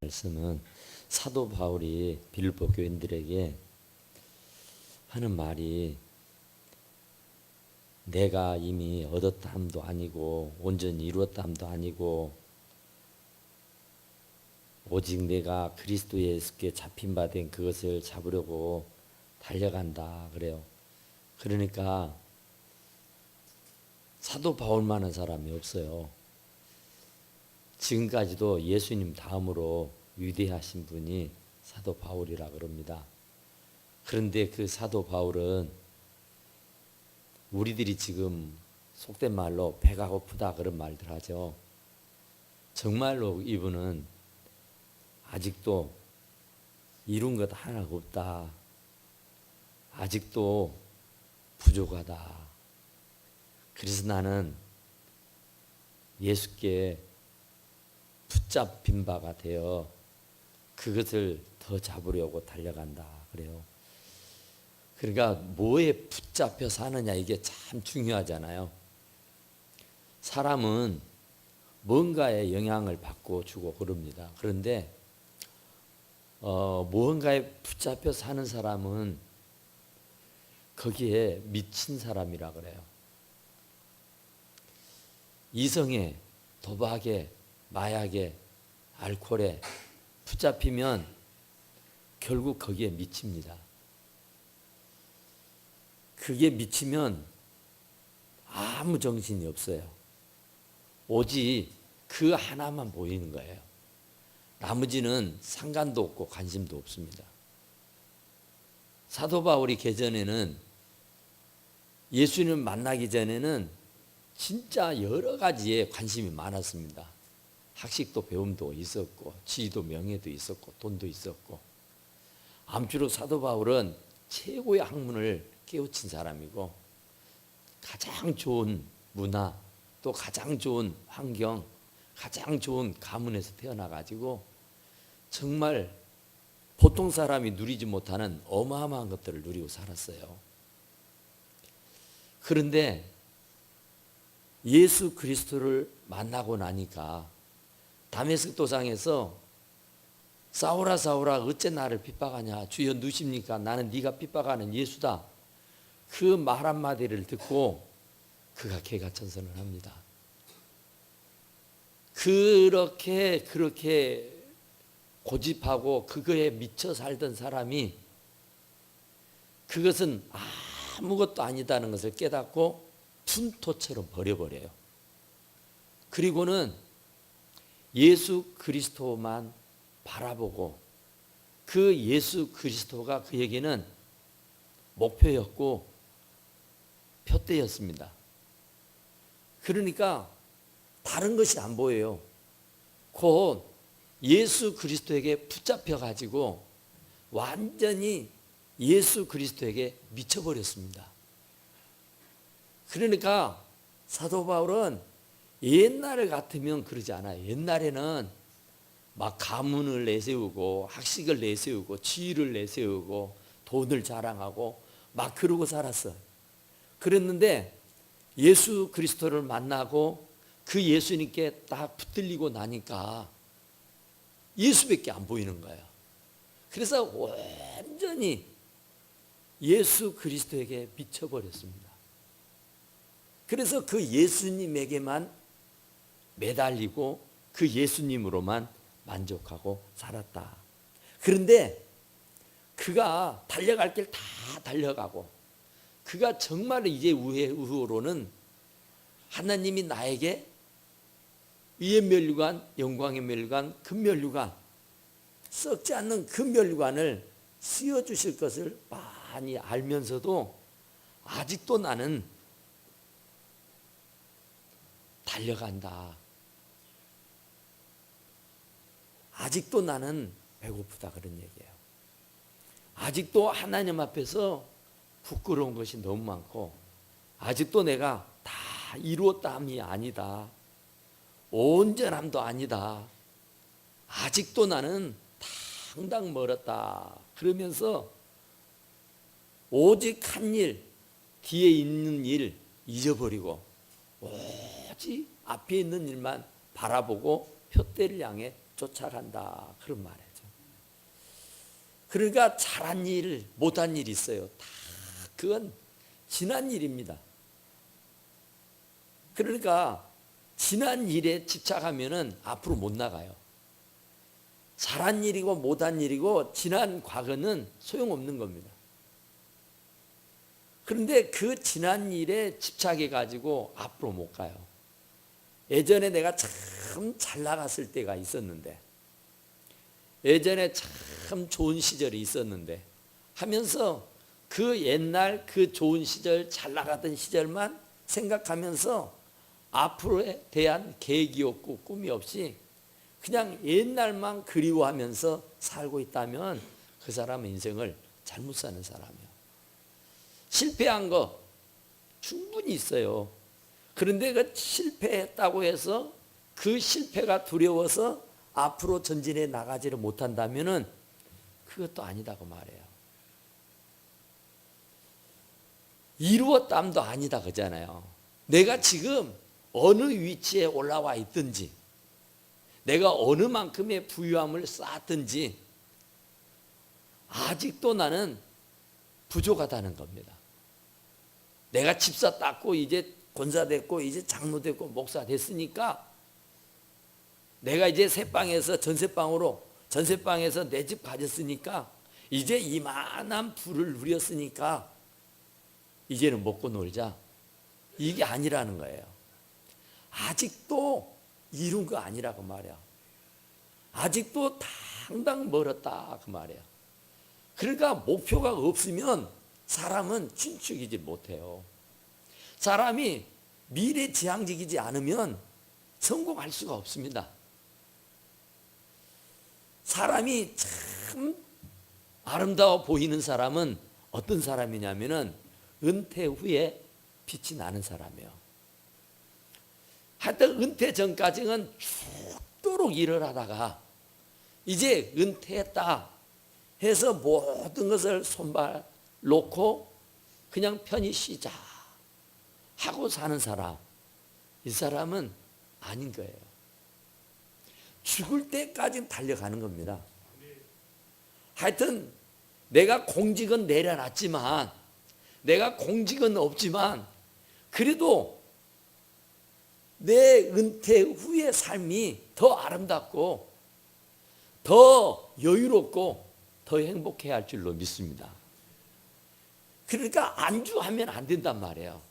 말씀은 사도 바울이 빌립보 교인들에게 하는 말이 내가 이미 얻었다함도 아니고 온전히 이루었다함도 아니고 오직 내가 그리스도 예수께 잡힌 바 된 그것을 잡으려고 달려간다 그래요. 그러니까 사도 바울만한 사람이 없어요. 지금까지도 예수님 다음으로 위대하신 분이 사도 바울이라 그럽니다. 그런데 그 사도 바울은 우리들이 지금 속된 말로 배가 고프다 그런 말들 하죠. 정말로 이분은 아직도 이룬 것 하나가 없다. 아직도 부족하다. 그래서 나는 예수께 붙잡힌 바가 되어 그것을 더 잡으려고 달려간다 그래요. 그러니까 뭐에 붙잡혀 사느냐 이게 참 중요하잖아요. 사람은 뭔가에 영향을 받고 주고 그럽니다. 그런데 무언가에 붙잡혀 사는 사람은 거기에 미친 사람이라 그래요. 이성에, 도박에, 마약에, 알코올에 붙잡히면 결국 거기에 미칩니다. 그게 미치면 아무 정신이 없어요. 오직 그 하나만 보이는 거예요. 나머지는 상관도 없고 관심도 없습니다. 사도 바울이 예전에는 예수님을 만나기 전에는 진짜 여러 가지에 관심이 많았습니다. 학식도 배움도 있었고 지위도 명예도 있었고 돈도 있었고 아무쪼록 사도 바울은 최고의 학문을 깨우친 사람이고 가장 좋은 문화 또 가장 좋은 환경 가장 좋은 가문에서 태어나가지고 정말 보통 사람이 누리지 못하는 어마어마한 것들을 누리고 살았어요. 그런데 예수 그리스도를 만나고 나니까 다메섹 도상에서 사울아 사울아 어째 나를 핍박하냐 주여 누십니까? 나는 네가 핍박하는 예수다. 그 말 한마디를 듣고 그가 개가천선을 합니다. 그렇게 고집하고 그거에 미쳐 살던 사람이 그것은 아무것도 아니다는 것을 깨닫고 푼토처럼 버려버려요. 그리고는 예수 그리스도만 바라보고 그 예수 그리스도가 그에게는 목표였고 표대였습니다. 그러니까 다른 것이 안 보여요. 곧 예수 그리스도에게 붙잡혀 가지고 완전히 예수 그리스도에게 미쳐버렸습니다. 그러니까 사도 바울은 옛날 같으면 그러지 않아요. 옛날에는 막 가문을 내세우고 학식을 내세우고 지위를 내세우고 돈을 자랑하고 막 그러고 살았어요. 그랬는데 예수 그리스도를 만나고 그 예수님께 딱 붙들리고 나니까 예수밖에 안 보이는 거예요. 그래서 완전히 예수 그리스도에게 미쳐버렸습니다. 그래서 그 예수님에게만 매달리고 그 예수님으로만 만족하고 살았다. 그런데 그가 달려갈 길 다 달려가고 그가 정말 이제 이후로는 하나님이 나에게 위의 면류관, 영광의 면류관, 금면류관 썩지 않는 금면류관을 씌워주실 것을 많이 알면서도 아직도 나는 달려간다. 아직도 나는 배고프다 그런 얘기예요. 아직도 하나님 앞에서 부끄러운 것이 너무 많고 아직도 내가 다 이루었다함이 아니다. 온전함도 아니다. 아직도 나는 상당 멀었다. 그러면서 오직 한 일, 뒤에 있는 일 잊어버리고 오직 앞에 있는 일만 바라보고 표대를 향해 쫓아간다 그런 말이죠. 그러니까 잘한 일, 못한 일 있어요. 다 그건 지난 일입니다. 그러니까 지난 일에 집착하면은 앞으로 못 나가요. 잘한 일이고 못한 일이고 지난 과거는 소용없는 겁니다. 그런데 그 지난 일에 집착해 가지고 앞으로 못 가요. 예전에 내가 참 잘 나갔을 때가 있었는데, 예전에 참 좋은 시절이 있었는데 하면서 그 옛날 그 좋은 시절, 잘 나가던 시절만 생각하면서 앞으로에 대한 계획이 없고 꿈이 없이 그냥 옛날만 그리워하면서 살고 있다면 그 사람은 인생을 잘못 사는 사람이에요. 실패한 거 충분히 있어요. 그런데 그 실패했다고 해서 그 실패가 두려워서 앞으로 전진해 나가지를 못한다면 그것도 아니다고 말해요. 이루었담도 아니다 그잖아요. 내가 지금 어느 위치에 올라와 있든지, 내가 어느 만큼의 부유함을 쌓았든지 아직도 나는 부족하다는 겁니다. 내가 집사 땄고 이제 권사 됐고 이제 장로 됐고 목사 됐으니까 내가 이제 새방에서 전세방에서 내 집 가졌으니까 이제 이만한 부를 누렸으니까 이제는 먹고 놀자. 이게 아니라는 거예요. 아직도 이룬 거 아니라고 말이야. 아직도 당당 멀었다 그 말이야. 그러니까 목표가 없으면 사람은 진축이지 못해요. 사람이 미래지향적이지 않으면 성공할 수가 없습니다. 사람이 참 아름다워 보이는 사람은 어떤 사람이냐면은 은퇴 후에 빛이 나는 사람이에요. 하여튼 은퇴 전까지는 죽도록 일을 하다가 이제 은퇴했다 해서 모든 것을 손발 놓고 그냥 편히 쉬자 하고 사는 사람, 이 사람은 아닌 거예요. 죽을 때까지 달려가는 겁니다. 하여튼 내가 공직은 내려놨지만, 내가 공직은 없지만 그래도 내 은퇴 후의 삶이 더 아름답고 더 여유롭고 더 행복해야 할 줄로 믿습니다. 그러니까 안주하면 안 된단 말이에요.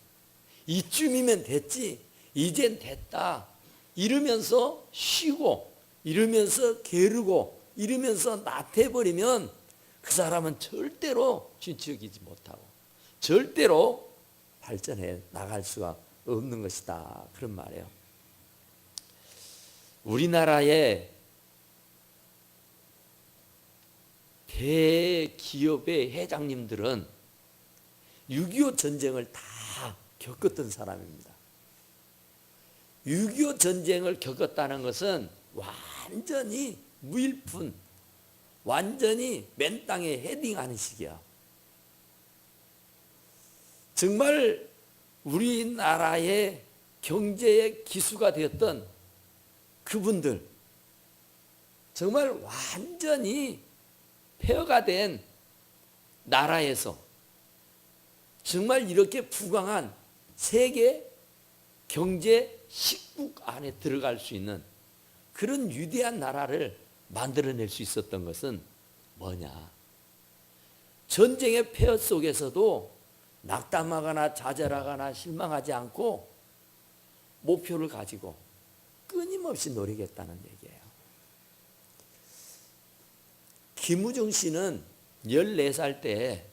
이쯤이면 됐지, 이젠 됐다 이러면서 쉬고 이러면서 게으르고 이러면서 나태해버리면 그 사람은 절대로 진취이지 못하고 절대로 발전해 나갈 수가 없는 것이다 그런 말이에요. 우리나라의 대기업의 회장님들은 6.25 전쟁을 다 겪었던 사람입니다. 6.25 전쟁을 겪었다는 것은 완전히 무일푼, 완전히 맨 땅에 헤딩하는 시기야. 정말 우리나라의 경제의 기수가 되었던 그분들, 정말 완전히 폐허가 된 나라에서 정말 이렇게 부강한 세계 경제 10국 안에 들어갈 수 있는 그런 위대한 나라를 만들어낼 수 있었던 것은 뭐냐? 전쟁의 폐허 속에서도 낙담하거나 좌절하거나 실망하지 않고 목표를 가지고 끊임없이 노력했다는 얘기예요. 김우중 씨는 14살 때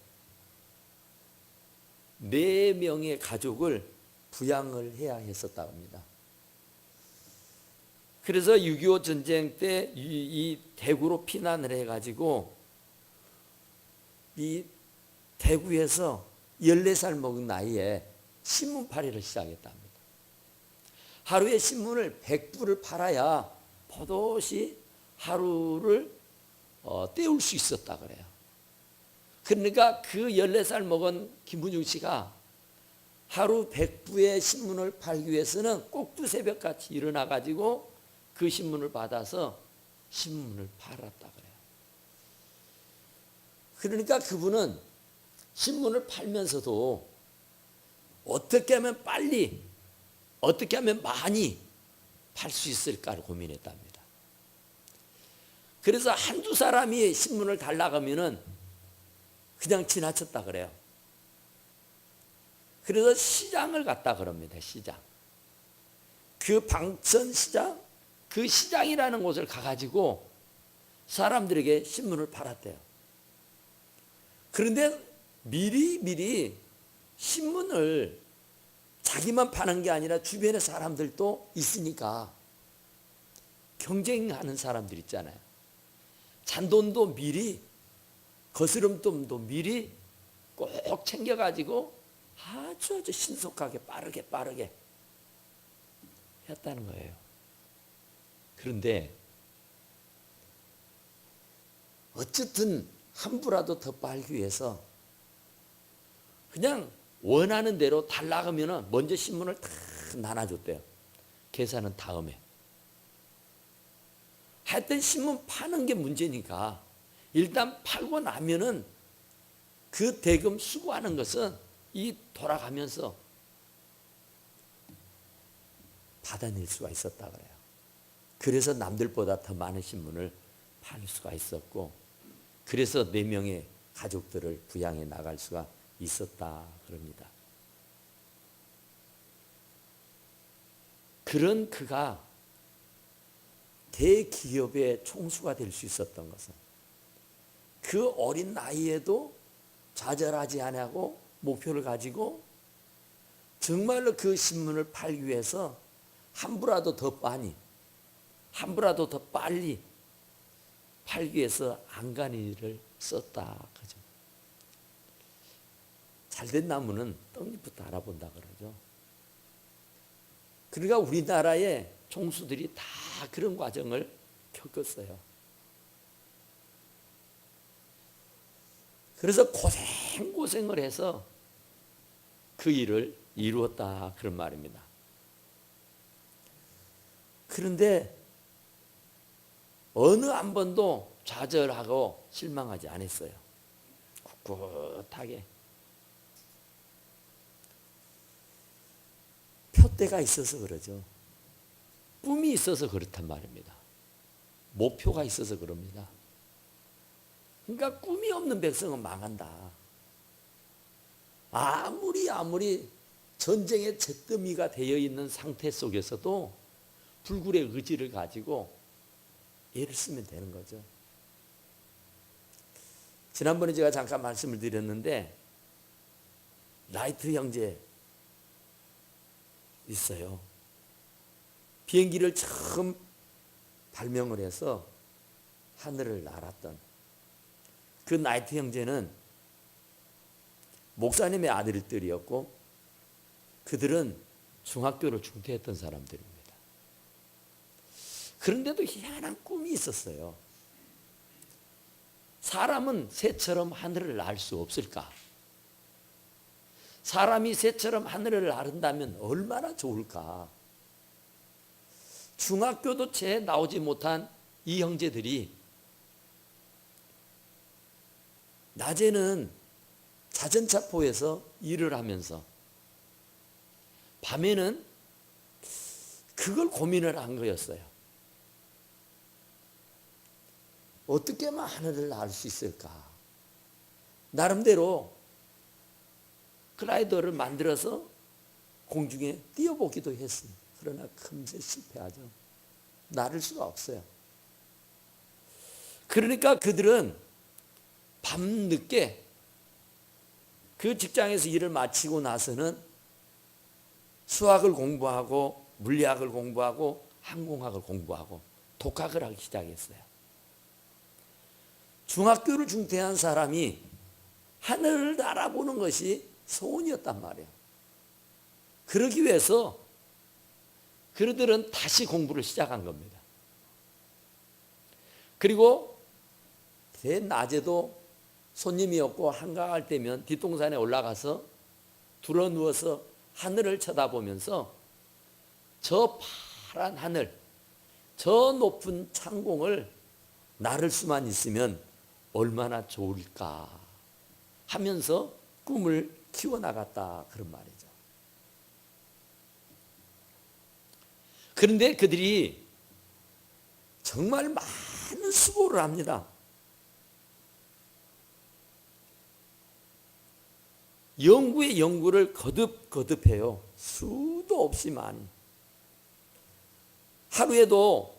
4명의 가족을 부양을 해야 했었다고 합니다. 그래서 6.25 전쟁 때 이 대구로 피난을 해가지고 이 대구에서 14살 먹은 나이에 신문팔이를 시작했답니다. 하루에 신문을 100부를 팔아야 버젓이 하루를 때울 수 있었다 그래요. 그러니까 그 14살 먹은 김우중 씨가 하루 100부의 신문을 팔기 위해서는 꼭두 새벽같이 일어나 가지고 그 신문을 받아서 신문을 팔았다 그래요. 그러니까 그분은 신문을 팔면서도 어떻게 하면 빨리, 어떻게 하면 많이 팔 수 있을까를 고민했답니다. 그래서 한두 사람이 신문을 달라고 하면은 그냥 지나쳤다 그래요. 그래서 시장을 갔다 그럽니다. 시장. 그 방천시장, 그 시장이라는 곳을 가가지고 사람들에게 신문을 팔았대요. 그런데 미리 신문을 자기만 파는 게 아니라 주변의 사람들도 있으니까 경쟁하는 사람들 있잖아요. 잔돈도 미리, 거스름돈도 미리 꼭 챙겨가지고 아주 신속하게 빠르게 했다는 거예요. 그런데 어쨌든 한 부라도 더 빨기 위해서 그냥 원하는 대로 달라고 하면 먼저 신문을 다 나눠줬대요. 계산은 다음에. 하여튼 신문 파는 게 문제니까 일단 팔고 나면은 그 대금 수고하는 것은 이 돌아가면서 받아낼 수가 있었다 그래요. 그래서 남들보다 더 많은 신문을 팔 수가 있었고, 그래서 4명의 가족들을 부양해 나갈 수가 있었다 그럽니다. 그런 그가 대기업의 총수가 될 수 있었던 것은 그 어린 나이에도 좌절하지 않고 목표를 가지고 정말로 그 신문을 팔기 위해서 한 부라도 더 많이, 한 부라도 더 빨리 팔기 위해서 안간힘을 썼다 그죠. 잘된 나무는 떡잎부터 알아본다 그러죠. 그러니까 우리나라의 총수들이 다 그런 과정을 겪었어요. 그래서 고생을 해서 그 일을 이루었다 그런 말입니다. 그런데 어느 한 번도 좌절하고 실망하지 않았어요. 꿋꿋하게. 표대가 있어서 그러죠. 꿈이 있어서 그렇단 말입니다. 목표가 있어서 그럽니다. 그러니까 꿈이 없는 백성은 망한다. 아무리 전쟁의 잿더미가 되어 있는 상태 속에서도 불굴의 의지를 가지고 애를 쓰면 되는 거죠. 지난번에 제가 잠깐 말씀을 드렸는데 라이트 형제 있어요. 비행기를 처음 발명을 해서 하늘을 날았던 그 라이트 형제는 목사님의 아들들이었고 그들은 중학교를 중퇴했던 사람들입니다. 그런데도 희한한 꿈이 있었어요. 사람은 새처럼 하늘을 날 수 없을까? 사람이 새처럼 하늘을 나른다면 얼마나 좋을까? 중학교도 채 나오지 못한 이 형제들이 낮에는 자전차포에서 일을 하면서 밤에는 그걸 고민을 한 거였어요. 어떻게 하면 하늘을 날 수 있을까? 나름대로 글라이더를 만들어서 공중에 띄워보기도 했습니다. 그러나 금세 실패하죠. 나를 수가 없어요. 그러니까 그들은 밤늦게 그 직장에서 일을 마치고 나서는 수학을 공부하고 물리학을 공부하고 항공학을 공부하고 독학을 하기 시작했어요. 중학교를 중퇴한 사람이 하늘을 날아보는 것이 소원이었단 말이에요. 그러기 위해서 그들은 다시 공부를 시작한 겁니다. 그리고 대낮에도 손님이 없고 한가할 때면 뒷동산에 올라가서 드러누워서 하늘을 쳐다보면서 저 파란 하늘, 저 높은 창공을 나를 수만 있으면 얼마나 좋을까 하면서 꿈을 키워나갔다 그런 말이죠. 그런데 그들이 정말 많은 수고를 합니다. 연구에 연구를 거듭해요. 수도 없이 많이. 하루에도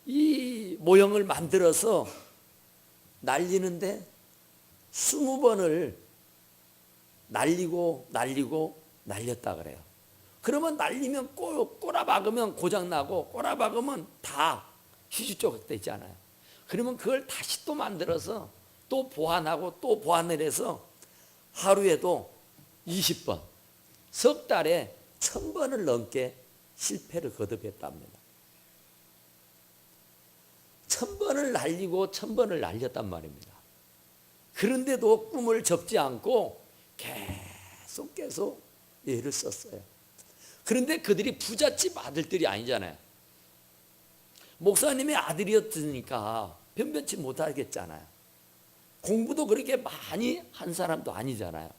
이 모형을 만들어서 날리는데 20번을 날렸다 그래요. 그러면 날리면 꼬라박으면 고장나고 꼬라박으면 다 휴지조각 되잖아요. 그러면 그걸 다시 또 만들어서 또 보완하고 또 보완을 해서 하루에도 20번, 석 달에 1000번을 넘게 실패를 거듭했답니다. 1000번을 날리고 1000번을 날렸단 말입니다. 그런데도 꿈을 접지 않고 계속 애를 썼어요. 그런데 그들이 부잣집 아들들이 아니잖아요. 목사님의 아들이었으니까 변변치 못하겠잖아요. 공부도 그렇게 많이 한 사람도 아니잖아요.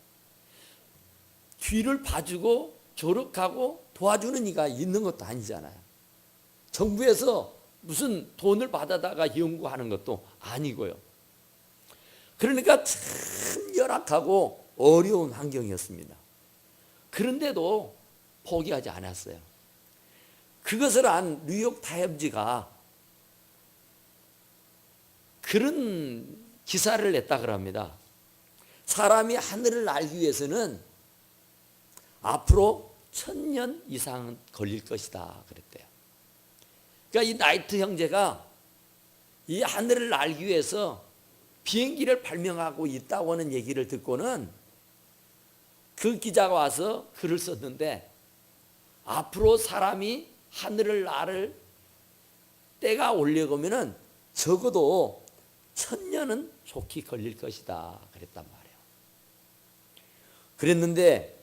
뒤를 봐주고 조력하고 도와주는 이가 있는 것도 아니잖아요. 정부에서 무슨 돈을 받아다가 연구하는 것도 아니고요. 그러니까 참 열악하고 어려운 환경이었습니다. 그런데도 포기하지 않았어요. 그것을 안 뉴욕 타임즈가 그런 기사를 냈다 그럽니다. 사람이 하늘을 알기 위해서는 앞으로 1000년 이상은 걸릴 것이다 그랬대요. 그러니까 이 나이트 형제가 이 하늘을 알기 위해서 비행기를 발명하고 있다고 하는 얘기를 듣고는 그 기자가 와서 글을 썼는데, 앞으로 사람이 하늘을 날 때가 오려면은 적어도 1000년은 좋게 걸릴 것이다 그랬단 말이에요. 그랬는데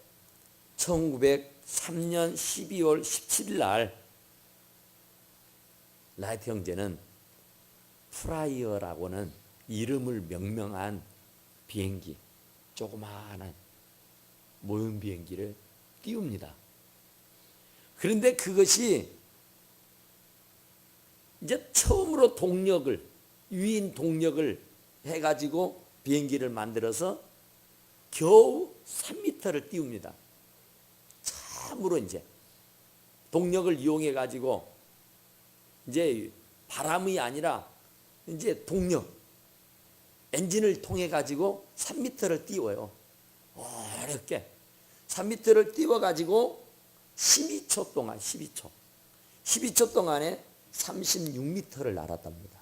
1903년 12월 17일 날 라이트 형제는 프라이어라고는 이름을 명명한 비행기, 조그마한 모형 비행기를 띄웁니다. 그런데 그것이 이제 처음으로 유인 동력을 해가지고 비행기를 만들어서 겨우 3m를 띄웁니다. 참으로 이제 동력을 이용해 가지고 이제 바람이 아니라 이제 동력, 엔진을 통해 가지고 3m를 띄워요. 어렵게 3m를 띄워 가지고 12초 동안 12초 동안에 36m를 날았답니다.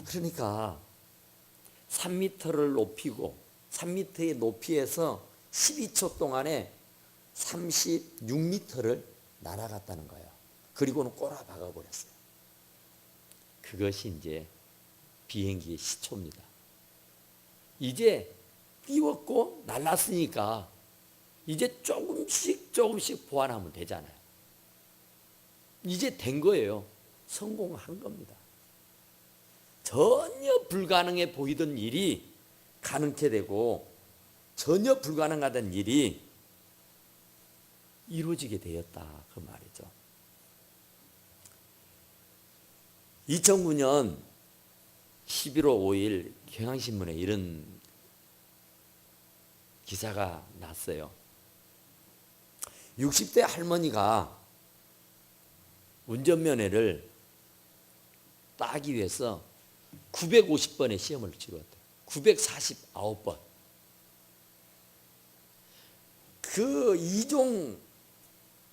그러니까 3m를 높이고 3m의 높이에서 12초 동안에 36m를 날아갔다는 거예요. 그리고는 꼬라박아 버렸어요. 그것이 이제 비행기의 시초입니다. 이제 띄웠고 날랐으니까 이제 조금씩 보완하면 되잖아요. 이제 된 거예요. 성공한 겁니다. 전혀 불가능해 보이던 일이 가능케 되고 전혀 불가능하던 일이 이루어지게 되었다 그 말이죠. 2009년 11월 5일 경향신문에 이런 기사가 났어요. 60대 할머니가 운전면허를 따기 위해서 950번의 시험을 치렀대요. 949번. 그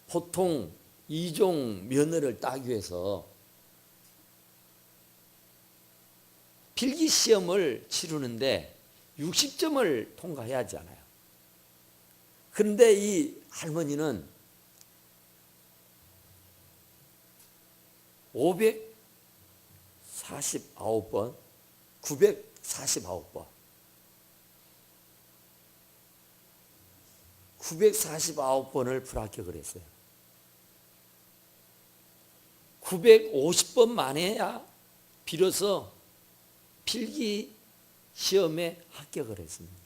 보통 2종 면허를 따기 위해서 필기 시험을 치르는데 60점을 통과해야 하잖아요. 그런데 이 할머니는 549번, 949번, 949번을 불합격을 했어요. 950번 만에야 비로소 필기 시험에 합격을 했습니다.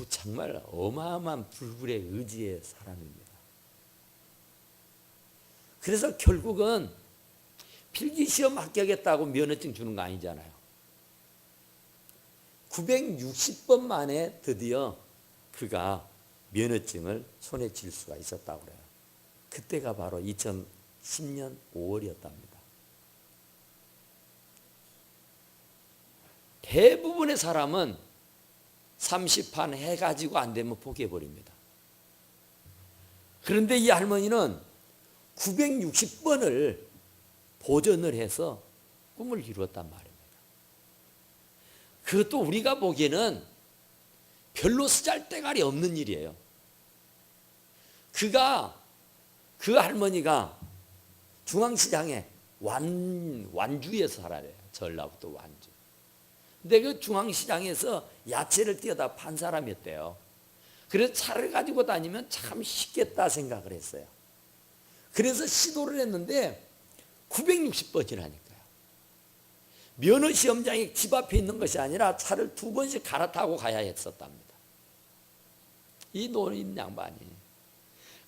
정말 어마어마한 불굴의 의지의 사람입니다. 그래서 결국은 필기시험 합격했다고 면허증 주는 거 아니잖아요. 960번 만에 드디어 그가 면허증을 손에 쥘 수가 있었다고 그래요. 그때가 바로 2010년 5월이었답니다. 대부분의 사람은 30판 해가지고 안 되면 포기해버립니다. 그런데 이 할머니는 960번을 도전을 해서 꿈을 이루었단 말입니다. 그것도 우리가 보기에는 별로 쓰잘데갈이 없는 일이에요. 그 할머니가 중앙시장에 완주에서 살아요. 전라북도 완주. 근데 그 중앙시장에서 야채를 띄어다 판 사람이었대요. 그래서 차를 가지고 다니면 참 쉽겠다 생각을 했어요. 그래서 시도를 했는데 960번이라니까요. 면허시험장이 집 앞에 있는 것이 아니라 차를 2번씩 갈아타고 가야 했었답니다. 이 노인 양반이.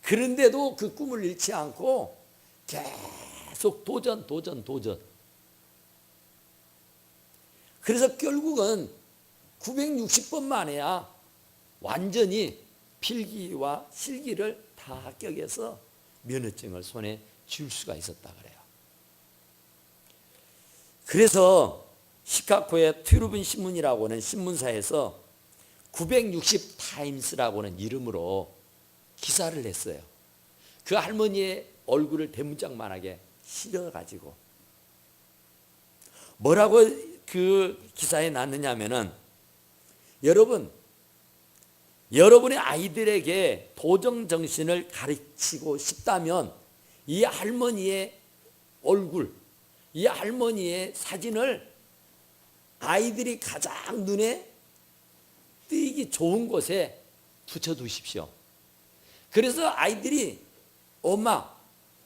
그런데도 그 꿈을 잃지 않고 계속 도전. 그래서 결국은 960번 만에야 완전히 필기와 실기를 다 합격해서 면허증을 손에 쥘 수가 있었다 그래요. 그래서 시카고의 트루븐 신문이라고 하는 신문사에서 960 타임스라고 하는 이름으로 기사를 냈어요. 그 할머니의 얼굴을 대문짝만하게 실어가지고 뭐라고 그 기사에 났느냐면은, 여러분의 아이들에게 도전 정신을 가르치고 싶다면 이 할머니의 얼굴, 이 할머니의 사진을 아이들이 가장 눈에 띄기 좋은 곳에 붙여두십시오. 그래서 아이들이 엄마,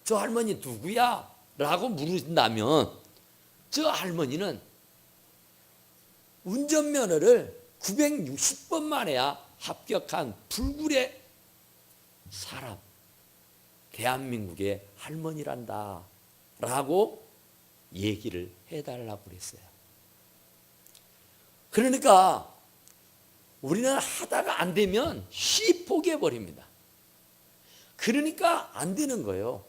저 할머니 누구야? 라고 물은다면 저 할머니는 운전면허를 960번 만에야 합격한 불굴의 사람, 대한민국의 할머니란다 라고 얘기를 해달라고 그랬어요. 그러니까 우리는 하다가 안 되면 쉽게 포기해버립니다. 그러니까 안 되는 거예요.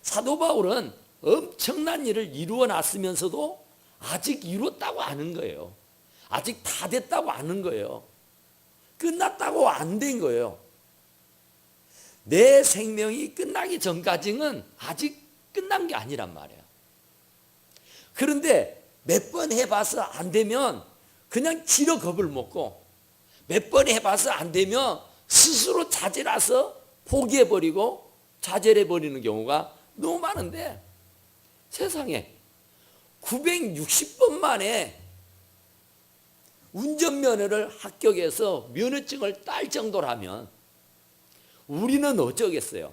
사도 바울은 엄청난 일을 이루어 놨으면서도 아직 이뤘다고 아는 거예요. 아직 다 됐다고 아는 거예요. 끝났다고 안 된 거예요. 내 생명이 끝나기 전까지는 아직 끝난 게 아니란 말이에요. 그런데 몇 번 해봐서 안 되면 그냥 지러 겁을 먹고, 몇 번 해봐서 안 되면 스스로 자제라서 포기해버리고 좌절해버리는 경우가 너무 많은데, 세상에 960번 만에 운전면허를 합격해서 면허증을 딸 정도라면 우리는 어쩌겠어요?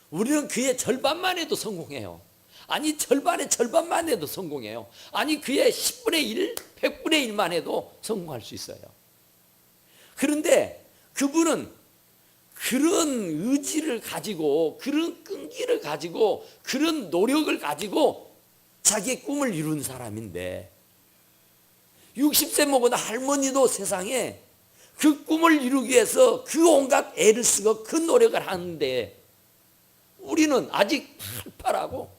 우리는 그의 절반만 해도 성공해요. 아니 절반의 절반만 해도 성공해요. 아니 그의 10분의 1, 100분의 1만 해도 성공할 수 있어요. 그런데 그분은 그런 의지를 가지고, 그런 끈기를 가지고, 그런 노력을 가지고 자기의 꿈을 이룬 사람인데, 60세 먹은 할머니도 세상에 그 꿈을 이루기 위해서 그 온갖 애를 쓰고 그 노력을 하는데, 우리는 아직 팔팔하고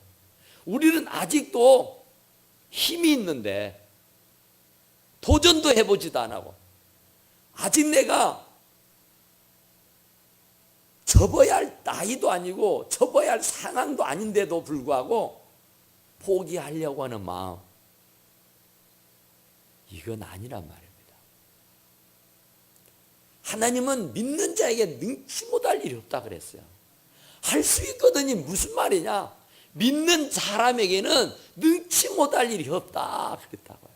우리는 아직도 힘이 있는데 도전도 해보지도 안 하고, 아직 내가 접어야 할 나이도 아니고 접어야 할 상황도 아닌데도 불구하고 포기하려고 하는 마음, 이건 아니란 말입니다. 하나님은 믿는 자에게 능치 못할 일이 없다 그랬어요. 할 수 있거든요. 무슨 말이냐? 믿는 사람에게는 능치 못할 일이 없다 그랬다고요.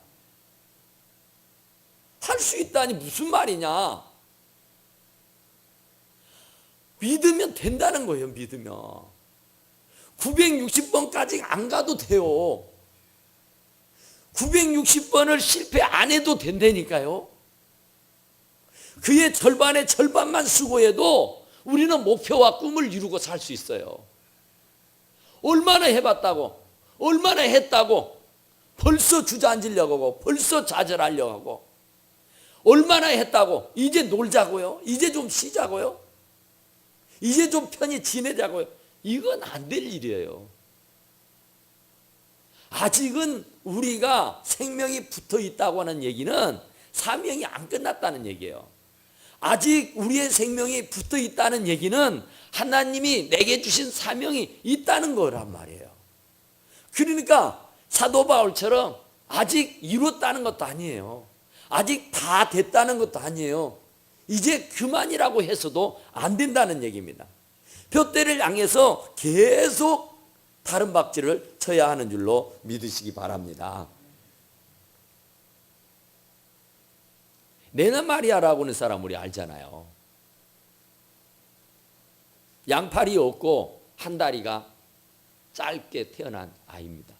할 수 있다니 무슨 말이냐? 믿으면 된다는 거예요. 믿으면 960번까지 안 가도 돼요. 960번을 실패 안 해도 된다니까요. 그의 절반의 절반만 수고해도 우리는 목표와 꿈을 이루고 살 수 있어요. 얼마나 해봤다고, 얼마나 했다고 벌써 주저앉으려고 하고 벌써 좌절하려고 하고, 얼마나 했다고 이제 놀자고요, 이제 좀 쉬자고요, 이제 좀 편히 지내자고요. 이건 안 될 일이에요. 아직은 우리가 생명이 붙어 있다고 하는 얘기는 사명이 안 끝났다는 얘기예요. 아직 우리의 생명이 붙어 있다는 얘기는 하나님이 내게 주신 사명이 있다는 거란 말이에요. 그러니까 사도 바울처럼 아직 이뤘다는 것도 아니에요. 아직 다 됐다는 것도 아니에요. 이제 그만이라고 해서도 안 된다는 얘기입니다. 둯대를 향해서 계속 다른 박질을 쳐야 하는 줄로 믿으시기 바랍니다. 네나 마리아라고 하는 사람 우리 알잖아요. 양팔이 없고 한 다리가 짧게 태어난 아이입니다.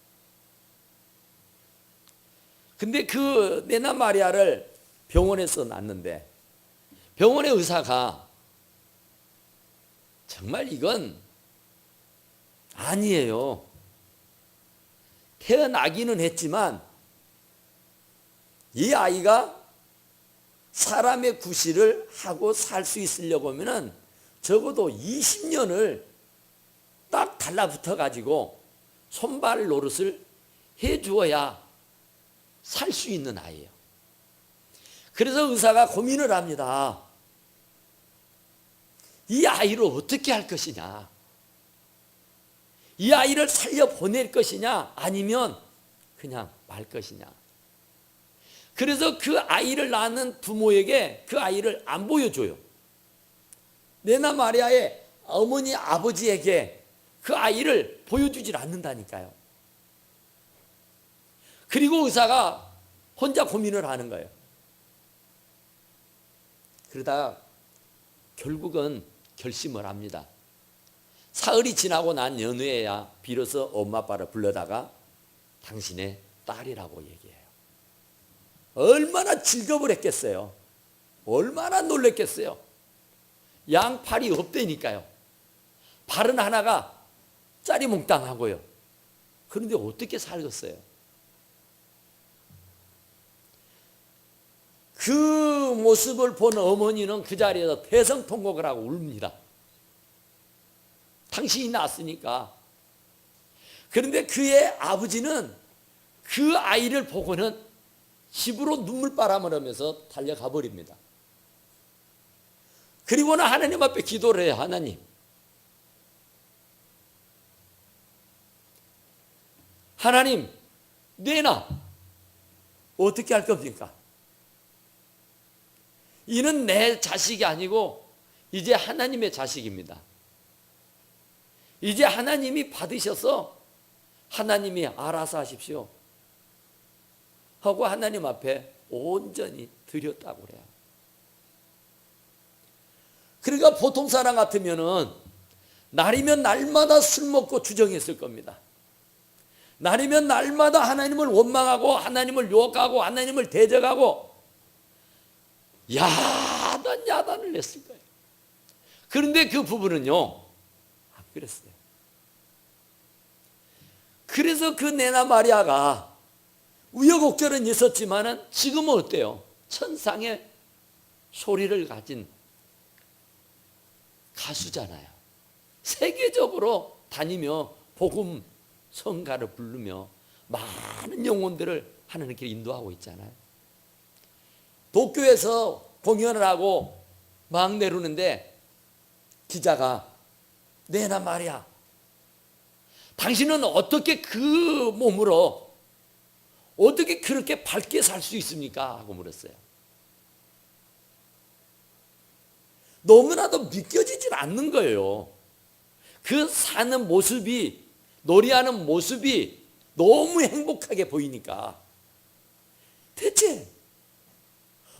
근데 그 네나 마리아를 병원에서 낳는데 병원의 의사가 정말 이건 아니에요. 태어나기는 했지만 이 아이가 사람의 구실을 하고 살 수 있으려고 하면 적어도 20년을 딱 달라붙어 가지고 손발 노릇을 해 주어야 살 수 있는 아이예요. 그래서 의사가 고민을 합니다. 이 아이를 어떻게 할 것이냐, 이 아이를 살려보낼 것이냐 아니면 그냥 말 것이냐. 그래서 그 아이를 낳는 부모에게 그 아이를 안 보여줘요. 네나 마리아의 어머니 아버지에게 그 아이를 보여주질 않는다니까요. 그리고 의사가 혼자 고민을 하는 거예요. 그러다 결국은 결심을 합니다. 사흘이 지나고 난 연후에야 비로소 엄마 아빠를 불러다가 당신의 딸이라고 얘기해요. 얼마나 즐겁을 했겠어요. 얼마나 놀랬겠어요. 양팔이 없다니까요. 발은 하나가 짜리몽땅하고요. 그런데 어떻게 살겠어요? 그 모습을 본 어머니는 그 자리에서 대성통곡을 하고 웁니다. 당신이 낳았으니까. 그런데 그의 아버지는 그 아이를 보고는 집으로 눈물바람을 하면서 달려가 버립니다. 그리고는 하나님 앞에 기도를 해요. 하나님, 하나님, 내나 어떻게 할 겁니까? 이는 내 자식이 아니고 이제 하나님의 자식입니다. 이제 하나님이 받으셔서 하나님이 알아서 하십시오 하고 하나님 앞에 온전히 드렸다고 그래요. 그러니까 보통 사람 같으면은 날이면 날마다 술 먹고 주정했을 겁니다. 날이면 날마다 하나님을 원망하고 하나님을 욕하고 하나님을 대적하고 야단을 냈을 거예요. 그런데 그 부부는요 안 그랬어요. 그래서 그 네나 마리아가 우여곡절은 있었지만은 지금은 어때요? 천상의 소리를 가진 가수잖아요. 세계적으로 다니며 복음 성가를 부르며 많은 영혼들을 하나님께 인도하고 있잖아요. 도쿄에서 공연을 하고 막 내려오는데 기자가 네나 마리아, 당신은 어떻게 그 몸으로 어떻게 그렇게 밝게 살 수 있습니까? 하고 물었어요. 너무나도 믿겨지질 않는 거예요. 그 사는 모습이, 노래하는 모습이 너무 행복하게 보이니까. 대체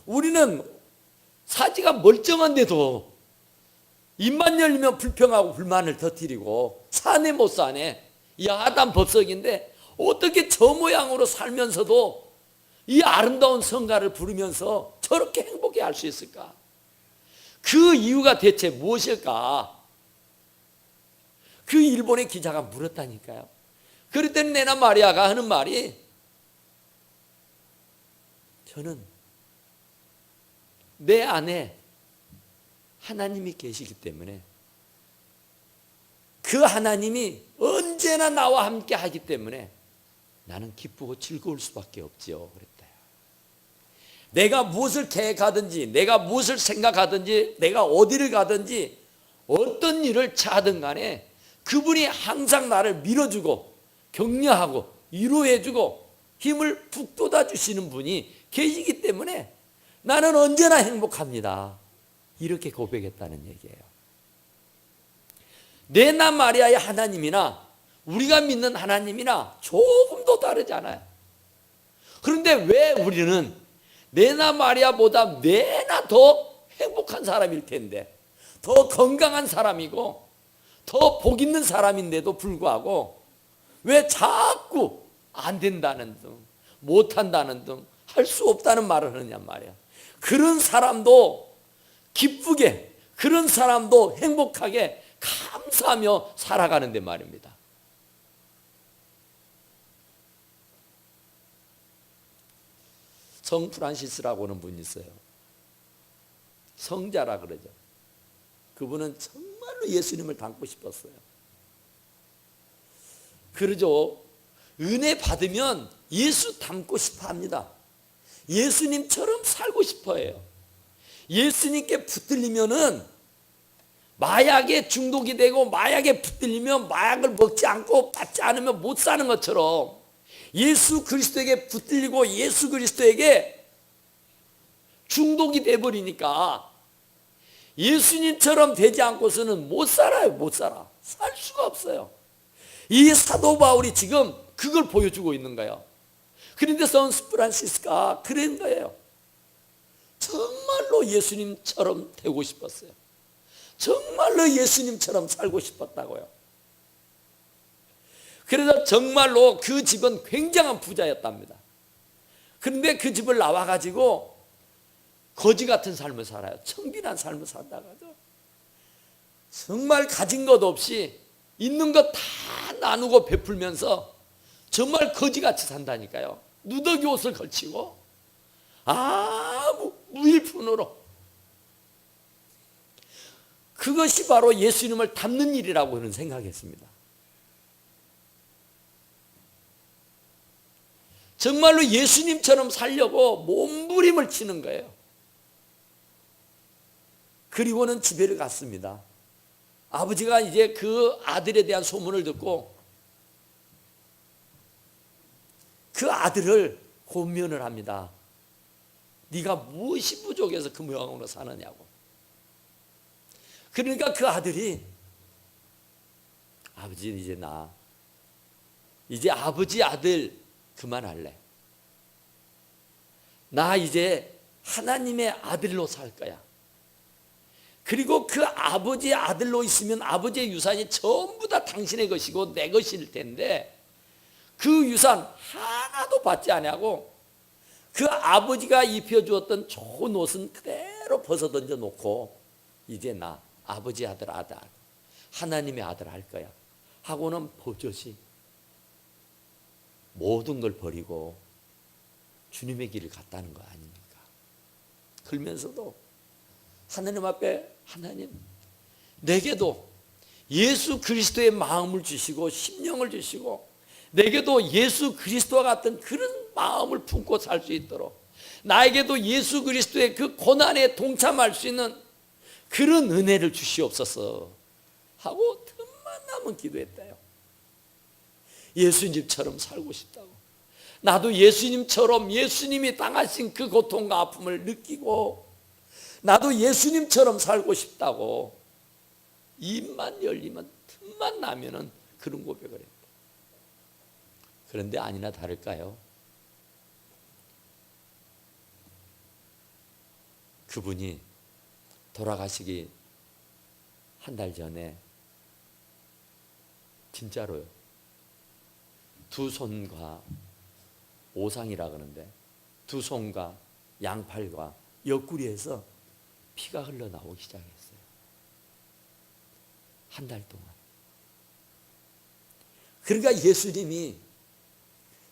우리는 사지가 멀쩡한데도 입만 열리면 불평하고 불만을 터뜨리고 사네 못 사네. 이 아담 법석인데 어떻게 저 모양으로 살면서도 이 아름다운 성가를 부르면서 저렇게 행복해 할 수 있을까? 그 이유가 대체 무엇일까? 그 일본의 기자가 물었다니까요. 그랬더니 내나 마리아가 하는 말이, 저는 내 안에 하나님이 계시기 때문에 그 하나님이 언제나 나와 함께 하기 때문에 나는 기쁘고 즐거울 수밖에 없지요. 그랬다. 내가 무엇을 계획하든지, 내가 무엇을 생각하든지, 내가 어디를 가든지, 어떤 일을 차든 간에 그분이 항상 나를 밀어주고 격려하고 위로해주고 힘을 북돋아 주시는 분이 계시기 때문에 나는 언제나 행복합니다. 이렇게 고백했다는 얘기예요. 내나 마리아의 하나님이나 우리가 믿는 하나님이나 조금도 다르지 않아요. 그런데 왜 우리는 내나 마리아보다 내나 더 행복한 사람일 텐데, 더 건강한 사람이고 더 복 있는 사람인데도 불구하고 왜 자꾸 안 된다는 등, 못한다는 등, 할 수 없다는 말을 하느냐 말이야. 그런 사람도 기쁘게, 그런 사람도 행복하게 감사하며 살아가는데 말입니다. 성 프란시스라고 하는 분이 있어요. 성자라 그러죠. 그분은 정말로 예수님을 닮고 싶었어요. 그러죠. 은혜 받으면 예수 닮고 싶어 합니다. 예수님처럼 살고 싶어 해요. 예수님께 붙들리면은 마약에 중독이 되고 마약에 붙들리면 마약을 먹지 않고 받지 않으면 못 사는 것처럼 예수 그리스도에게 붙들리고 예수 그리스도에게 중독이 돼버리니까 예수님처럼 되지 않고서는 못 살아요. 못 살아. 살 수가 없어요. 이 사도 바울이 지금 그걸 보여주고 있는 거예요. 그런데 선 프란시스가 그런 거예요. 정말로 예수님처럼 되고 싶었어요. 정말로 예수님처럼 살고 싶었다고요. 그래서 정말로 그 집은 굉장한 부자였답니다. 그런데 그 집을 나와가지고 거지 같은 삶을 살아요. 청빈한 삶을 산다가죠. 정말 가진 것 없이 있는 것 다 나누고 베풀면서 정말 거지같이 산다니까요. 누더기 옷을 걸치고 아무 무일푼으로. 그것이 바로 예수님을 닮는 일이라고 저는 생각했습니다. 정말로 예수님처럼 살려고 몸부림을 치는 거예요. 그리고는 집에를 갔습니다. 아버지가 이제 그 아들에 대한 소문을 듣고 그 아들을 권면을 합니다. 네가 무엇이 부족해서 그 모양으로 사느냐고. 그러니까 그 아들이, 아버지 이제 아버지 아들 그만할래. 나 이제 하나님의 아들로 살 거야. 그리고 그 아버지의 아들로 있으면 아버지의 유산이 전부 다 당신의 것이고 내 것일 텐데 그 유산 하나도 받지 아니하고 그 아버지가 입혀주었던 좋은 옷은 그대로 벗어 던져 놓고 이제 나 아버지 아들 하나님의 아들 할 거야 하고는 버젓이 모든 걸 버리고 주님의 길을 갔다는 거 아닙니까? 그러면서도 하나님 앞에, 하나님 내게도 예수 그리스도의 마음을 주시고 심령을 주시고 내게도 예수 그리스도와 같은 그런 마음을 품고 살 수 있도록 나에게도 예수 그리스도의 그 고난에 동참할 수 있는 그런 은혜를 주시옵소서 하고 틈만 나면 기도했대요. 예수님처럼 살고 싶다고. 나도 예수님처럼 예수님이 당하신 그 고통과 아픔을 느끼고 나도 예수님처럼 살고 싶다고 입만 열리면 틈만 나면은 그런 고백을 했다. 그런데 아니나 다를까요? 그분이 돌아가시기 한 달 전에 진짜로요. 두 손과 오상이라 그러는데 두 손과 양팔과 옆구리에서 피가 흘러나오기 시작했어요. 한 달 동안. 그러니까 예수님이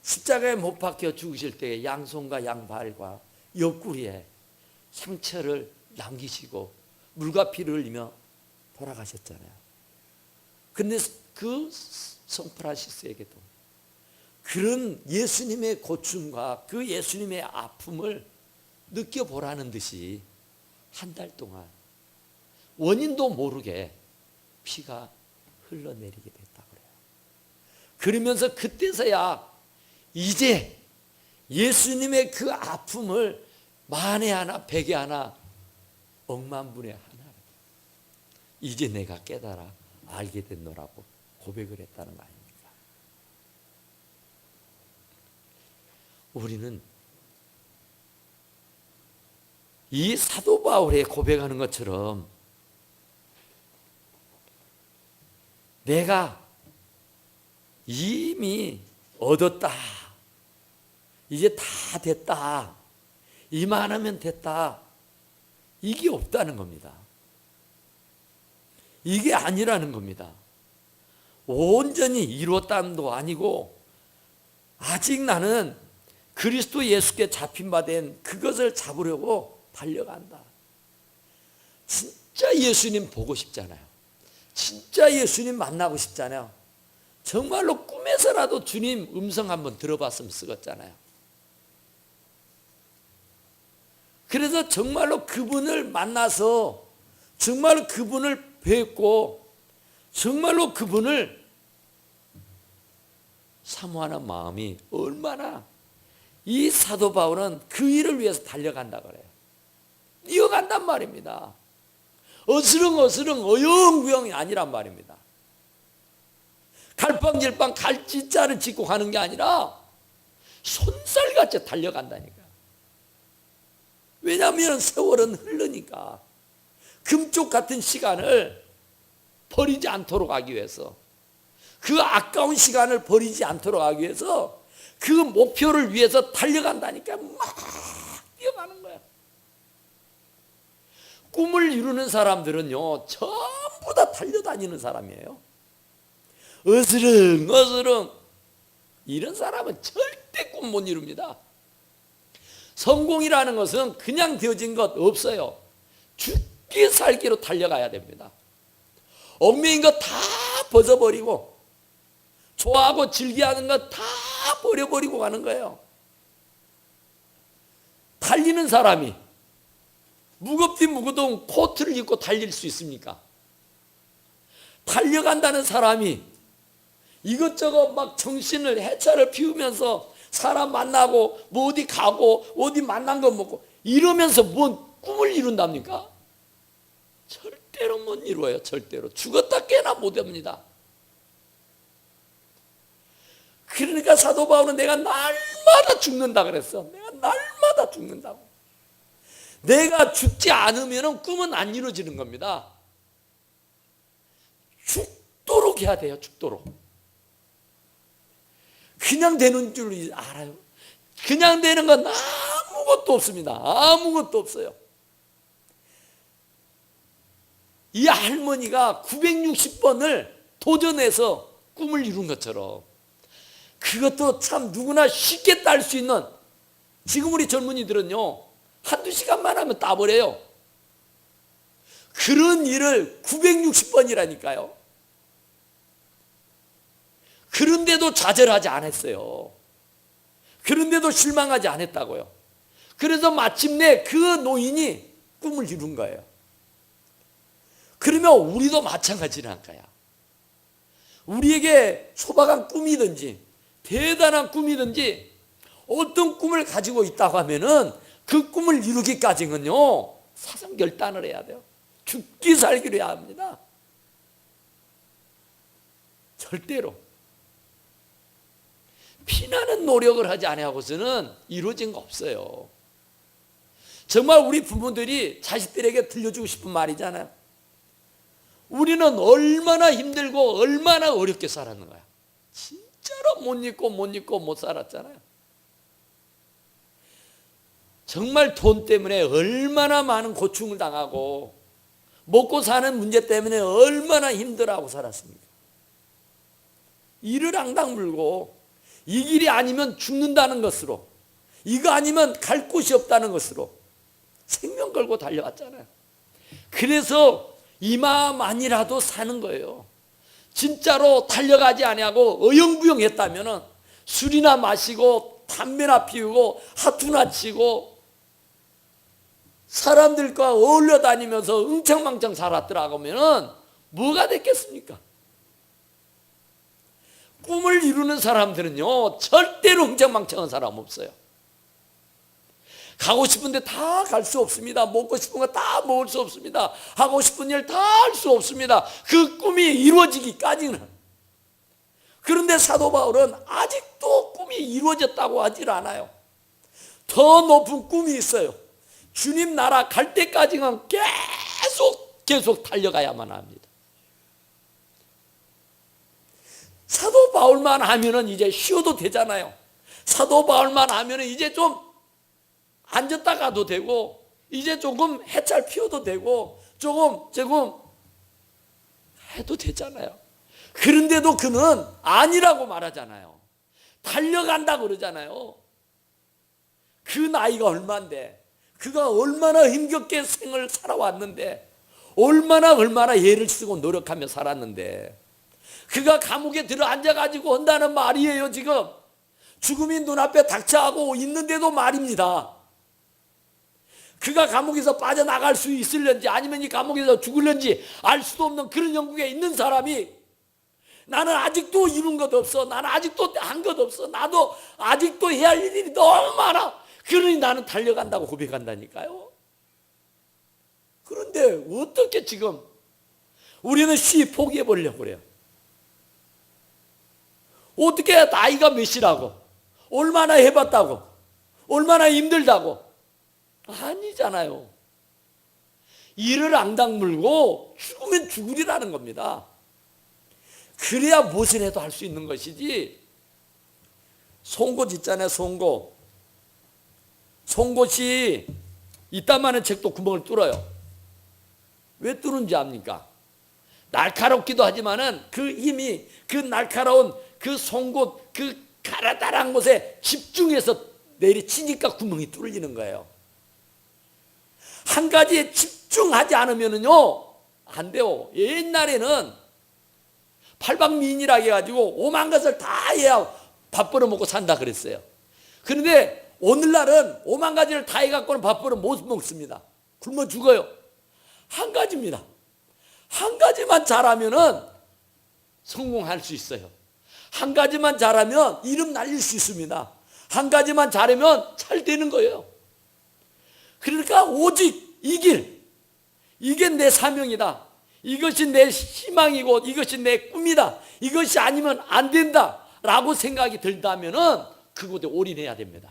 십자가에 못 박혀 죽으실 때 양손과 양발과 옆구리에 상처를 남기시고 물과 피를 흘리며 돌아가셨잖아요. 근데 그 성프란시스에게도 그런 예수님의 고충과 그 예수님의 아픔을 느껴보라는 듯이 한 달 동안 원인도 모르게 피가 흘러내리게 됐다고 그래요. 그러면서 그때서야 이제 예수님의 그 아픔을 만에 하나 백에 하나 억만분의 하나 이제 내가 깨달아 알게 됐노라고 고백을 했다는 거 아닙니까? 우리는 이 사도 바울의 고백하는 것처럼 내가 이미 얻었다, 이제 다 됐다, 이만하면 됐다, 이게 없다는 겁니다. 이게 아니라는 겁니다. 온전히 이뤘다도 아니고 아직 나는 그리스도 예수께 잡힌 바 된 그것을 잡으려고 달려간다. 진짜 예수님 보고 싶잖아요. 진짜 예수님 만나고 싶잖아요. 정말로 꿈에서라도 주님 음성 한번 들어봤으면 쓰겠잖아요. 그래서 정말로 그분을 만나서 정말로 그분을 뵙고 정말로 그분을 사모하는 마음이 얼마나, 이 사도 바울은 그 일을 위해서 달려간다 그래요. 뛰어간단 말입니다. 어스렁어스렁 어영부영이 아니란 말입니다. 갈팡질팡 갈짓자를 짚고 가는 게 아니라 손살같이 달려간다니까. 왜냐하면 세월은 흐르니까. 금쪽 같은 시간을 버리지 않도록 하기 위해서, 그 아까운 시간을 버리지 않도록 하기 위해서 그 목표를 위해서 달려간다니까. 막 뛰어가는 거야. 꿈을 이루는 사람들은요 전부 다 달려다니는 사람이에요. 어스렁어스렁 이런 사람은 절대 꿈 못 이룹니다. 성공이라는 것은 그냥 되어진 것 없어요. 죽기 살기로 달려가야 됩니다. 얽매인 것 다 벗어버리고 좋아하고 즐겨하는 것 다 버려버리고 가는 거예요. 달리는 사람이 무겁디 무거운 코트를 입고 달릴 수 있습니까? 달려간다는 사람이 이것저것 막 정신을 해차를 피우면서 사람 만나고 뭐 어디 가고 어디 만난 거 먹고 이러면서 뭔 꿈을 이룬답니까? 절대로 못 이루어요. 절대로. 죽었다 깨나 못합니다. 그러니까 사도 바울은 내가 날마다 죽는다 그랬어. 내가 날마다 죽는다고. 내가 죽지 않으면 꿈은 안 이루어지는 겁니다. 죽도록 해야 돼요. 죽도록. 그냥 되는 줄 알아요. 그냥 되는 건 아무것도 없습니다. 아무것도 없어요. 이 할머니가 960번을 도전해서 꿈을 이룬 것처럼 그것도 참 누구나 쉽게 딸 수 있는, 지금 우리 젊은이들은요 한두 시간만 하면 따버려요. 그런 일을 960번이라니까요. 그런데도 좌절하지 않았어요. 그런데도 실망하지 않았다고요. 그래서 마침내 그 노인이 꿈을 이룬 거예요. 그러면 우리도 마찬가지란 거야. 우리에게 소박한 꿈이든지 대단한 꿈이든지 어떤 꿈을 가지고 있다고 하면은 그 꿈을 이루기까지는요 사상결단을 해야 돼요. 죽기 살기로 해야 합니다. 절대로 피나는 노력을 하지 않아고서는 이루어진 거 없어요. 정말 우리 부모들이 자식들에게 들려주고 싶은 말이잖아요. 우리는 얼마나 힘들고 얼마나 어렵게 살았는 거야. 진짜로 못 잊고 못 살았잖아요. 정말 돈 때문에 얼마나 많은 고충을 당하고 먹고 사는 문제 때문에 얼마나 힘들어하고 살았습니까? 이를 앙당 물고 이 길이 아니면 죽는다는 것으로, 이거 아니면 갈 곳이 없다는 것으로 생명 걸고 달려왔잖아요. 그래서 이 마음 아니라도 사는 거예요. 진짜로 달려가지 아니하고 어영부영했다면 술이나 마시고 담배나 피우고 하투나 치고 사람들과 어울려 다니면서 응창망창 살았더라고면 뭐가 됐겠습니까? 꿈을 이루는 사람들은요 절대로 흥청망청한 사람 없어요. 가고 싶은데 다 갈 수 없습니다. 먹고 싶은 거 다 먹을 수 없습니다. 하고 싶은 일 다 할 수 없습니다. 그 꿈이 이루어지기까지는. 그런데 사도 바울은 아직도 꿈이 이루어졌다고 하질 않아요. 더 높은 꿈이 있어요. 주님 나라 갈 때까지는 계속 달려가야만 합니다. 사도 바울만 하면은 이제 쉬어도 되잖아요. 사도 바울만 하면은 이제 좀 앉았다 가도 되고, 이제 조금 해찰 피워도 되고, 조금 해도 되잖아요. 그런데도 그는 아니라고 말하잖아요. 달려간다 그러잖아요. 그 나이가 얼마인데, 그가 얼마나 힘겹게 생을 살아왔는데, 얼마나 애를 쓰고 노력하며 살았는데, 그가 감옥에 들어 앉아가지고 한다는 말이에요. 지금 죽음이 눈앞에 닥쳐하고 있는데도 말입니다. 그가 감옥에서 빠져나갈 수 있을런지 아니면 이 감옥에서 죽을런지 알 수도 없는 그런 영국에 있는 사람이, 나는 아직도 이룬 것 없어, 나는 아직도 한 것 없어, 나도 아직도 해야 할 일이 너무 많아, 그러니 나는 달려간다고 고백한다니까요. 그런데 어떻게 지금 우리는 쉬 포기해버리려고 그래요. 어떻게 나이가 몇이라고, 얼마나 해봤다고, 얼마나 힘들다고. 아니잖아요. 이를 앙당 물고 죽으면 죽으리라는 겁니다. 그래야 무엇을 해도 할 수 있는 것이지. 송곳 있잖아요. 송곳이 이따만한 책도 구멍을 뚫어요. 왜 뚫는지 압니까? 날카롭기도 하지만은 그 힘이, 그 날카로운 그 송곳, 그 가라다란 곳에 집중해서 내리치니까 구멍이 뚫리는 거예요. 한 가지에 집중하지 않으면은요 안 돼요. 옛날에는 팔방미인이라 해가지고 오만 것을 다 해야 밥 벌어 먹고 산다 그랬어요. 그런데 오늘날은 오만 가지를 다 해갖고는 밥 벌어 못 먹습니다. 굶어 죽어요. 한 가지입니다. 한 가지만 잘하면은 성공할 수 있어요. 한 가지만 잘하면 이름 날릴 수 있습니다. 한 가지만 잘하면 잘 되는 거예요. 그러니까 오직 이 길, 이게 내 사명이다, 이것이 내 희망이고 이것이 내 꿈이다, 이것이 아니면 안 된다 라고 생각이 들다면은 그곳에 올인해야 됩니다.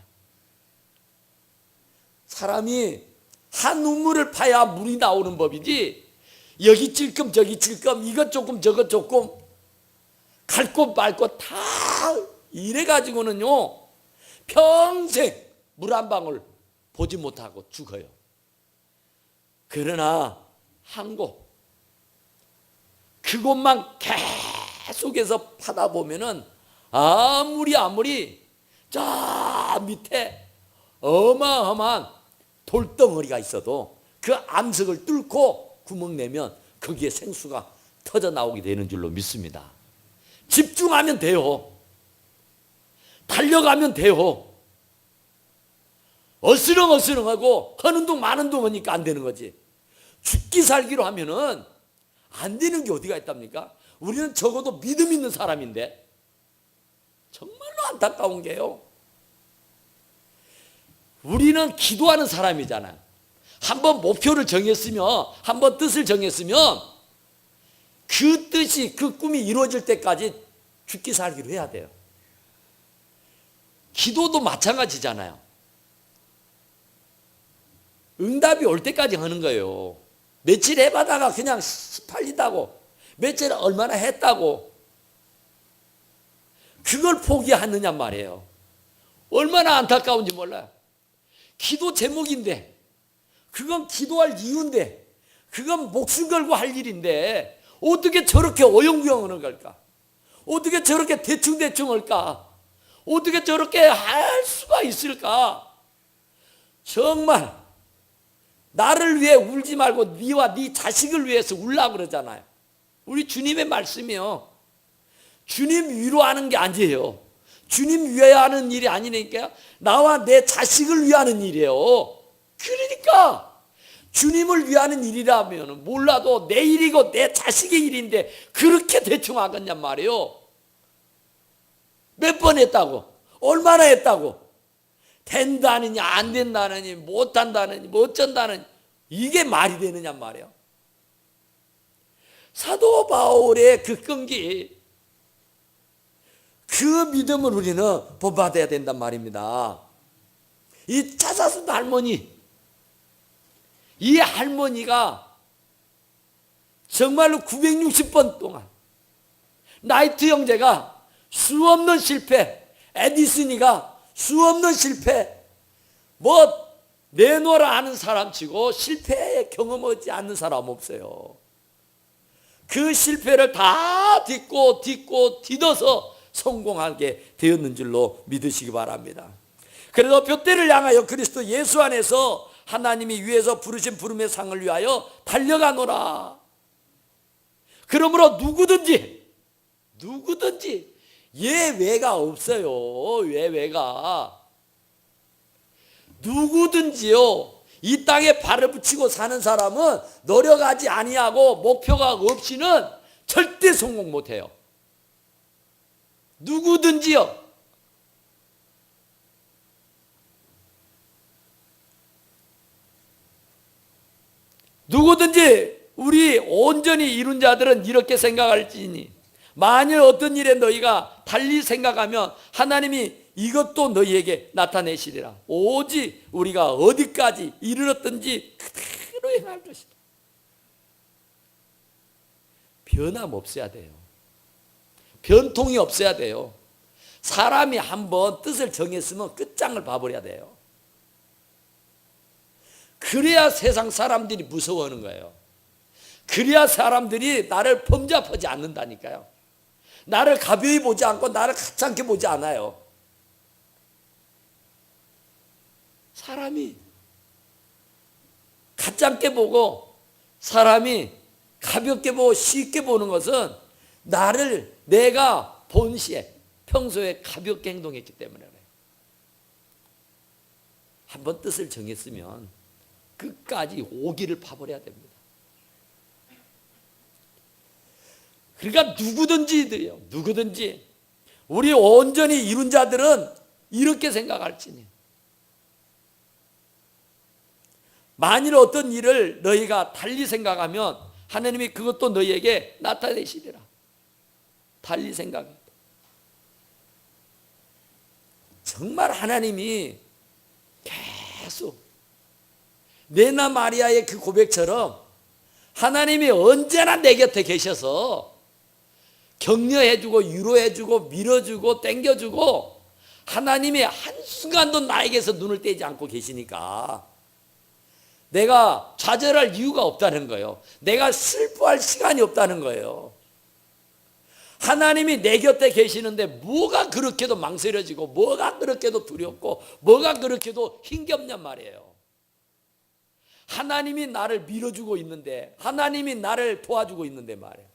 사람이 한 우물을 파야 물이 나오는 법이지, 여기 찔끔 저기 찔끔 이것 조금 저것 조금 갈 곳 말 곳 다 이래가지고는요 평생 물 한 방울 보지 못하고 죽어요. 그러나 한 곳, 그곳만 계속해서 파다 보면은 아무리 저 밑에 어마어마한 돌덩어리가 있어도 그 암석을 뚫고 구멍 내면 거기에 생수가 터져 나오게 되는 줄로 믿습니다. 집중하면 돼요. 달려가면 돼요. 어스렁어스렁하고 하는 둥 마는 둥 하니까 안 되는 거지. 죽기 살기로 하면은 안 되는 게 어디가 있답니까? 우리는 적어도 믿음 있는 사람인데 정말로 안타까운 게요, 우리는 기도하는 사람이잖아요. 한번 목표를 정했으면, 한번 뜻을 정했으면 그 뜻이, 그 꿈이 이루어질 때까지 죽기 살기로 해야 돼요. 기도도 마찬가지잖아요. 응답이 올 때까지 하는 거예요. 며칠 해봐다가 그냥 팔린다고, 며칠 얼마나 했다고 그걸 포기하느냐 말이에요. 얼마나 안타까운지 몰라요. 기도 제목인데, 그건 기도할 이유인데, 그건 목숨 걸고 할 일인데 어떻게 저렇게 어영부영하는 걸까? 어떻게 저렇게 대충대충 할까? 어떻게 저렇게 할 수가 있을까? 정말 나를 위해 울지 말고 네와 네 자식을 위해서 울라 그러잖아요. 우리 주님의 말씀이요. 주님 위로하는 게 아니에요. 주님 위하는 일이 아니니까 나와 내 자식을 위하는 일이에요. 그러니까 주님을 위하는 일이라면 몰라도 내 일이고 내 자식의 일인데 그렇게 대충 하겠냔 말이에요. 몇 번 했다고? 얼마나 했다고? 된다느니 안 된다느니 못한다느니 뭐 어쩐다느니 이게 말이 되느냐 말이에요. 사도 바울의 그 끈기, 그 믿음을 우리는 본받아야 된단 말입니다. 이 차사순 할머니, 이 할머니가 정말로 960번 동안 나이트 형제가 수없는 실패, 에디슨이가 수없는 실패, 뭐 내놓으라 하는 사람 치고 실패에 경험하지 않는 사람 없어요. 그 실패를 다 딛고 뒤져서 성공하게 되었는 줄로 믿으시기 바랍니다. 그래서 둯대를 향하여 그리스도 예수 안에서 하나님이 위에서 부르신 부름의 상을 위하여 달려가노라. 그러므로 누구든지 예외가 없어요. 예외가. 누구든지요, 이 땅에 발을 붙이고 사는 사람은 노력하지 아니하고 목표가 없이는 절대 성공 못해요. 누구든지요. 누구든지 우리 온전히 이룬 자들은 이렇게 생각할지니 만일 어떤 일에 너희가 달리 생각하면 하나님이 이것도 너희에게 나타내시리라. 오직 우리가 어디까지 이르렀든지 그대로 행할 것이다. 변함 없어야 돼요. 변통이 없어야 돼요. 사람이 한번 뜻을 정했으면 끝장을 봐버려야 돼요. 그래야 세상 사람들이 무서워하는 거예요. 그래야 사람들이 나를 범접하지 않는다니까요. 나를 가벼이 보지 않고 나를 가찮게 보지 않아요. 사람이 가찮게 보고 사람이 가볍게 보고 쉽게 보는 것은 나를 내가 본시에 평소에 가볍게 행동했기 때문에 그래요. 한번 뜻을 정했으면 끝까지 오기를 파버려야 됩니다. 그러니까 누구든지 우리 온전히 이룬 자들은 이렇게 생각할지니 만일 어떤 일을 너희가 달리 생각하면 하나님이 그것도 너희에게 나타내시리라. 달리 생각해. 정말 하나님이 계속 네나 마리아의 그 고백처럼 하나님이 언제나 내 곁에 계셔서 격려해주고 위로해주고 밀어주고 땡겨주고 하나님이 한순간도 나에게서 눈을 떼지 않고 계시니까 내가 좌절할 이유가 없다는 거예요. 내가 슬퍼할 시간이 없다는 거예요. 하나님이 내 곁에 계시는데 뭐가 그렇게도 망설여지고 뭐가 그렇게도 두렵고 뭐가 그렇게도 힘겹냔 말이에요. 하나님이 나를 밀어주고 있는데 하나님이 나를 도와주고 있는데 말이에요.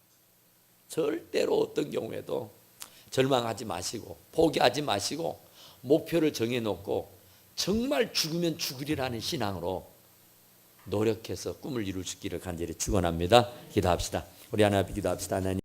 절대로 어떤 경우에도 절망하지 마시고 포기하지 마시고 목표를 정해놓고 정말 죽으면 죽으리라는 신앙으로 노력해서 꿈을 이룰 수 있기를 간절히 축원합니다. 기도합시다. 우리 하나님 기도합시다. 하나님.